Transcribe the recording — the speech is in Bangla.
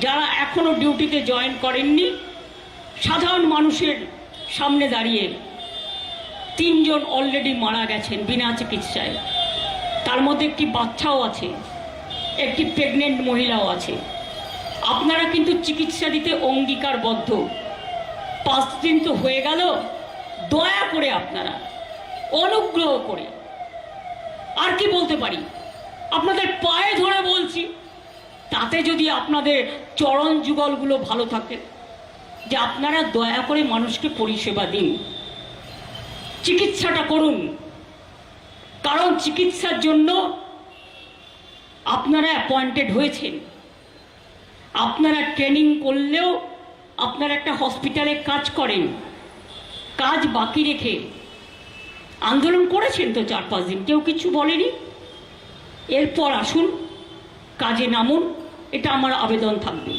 যারা এখনো ডিউটিতে জয়েন করেননি, সাধারণ মানুষের সামনে দাঁড়িয়ে 3 জন অলরেডি মারা গেছেন বিনা চিকিৎসায়। তার মধ্যে একটি বাচ্চাও আছে, একটি প্রেগনেন্ট মহিলাও আছে। আপনারা কিন্তু চিকিৎসা দিতে অঙ্গীকারবদ্ধ। 5 দিন তো হয়ে গেল, দয়া করে আপনারা অনুগ্রহ করে, আর কি বলতে পারি, আপনাদের পায়ে ধরে বলছি, তাতে যদি আপনাদের চরণ যুগলগুলো ভালো থাকে, যে আপনারা দয়া করে মানুষকে পরিষেবা দিন, চিকিৎসাটা করুন। কারণ চিকিৎসার জন্য আপনারা অ্যাপয়েন্টেড হয়েছেন। আপনারা ট্রেনিং করলেও আপনারা একটা হসপিটালে কাজ করেন, কাজ বাকি রেখে আন্দোলন করেছেন তো 4-5 দিন, কেউ কিছু বলেনি। এরপর আসুন, কাজে নামুন, এটা আমার আবেদন থাকবে।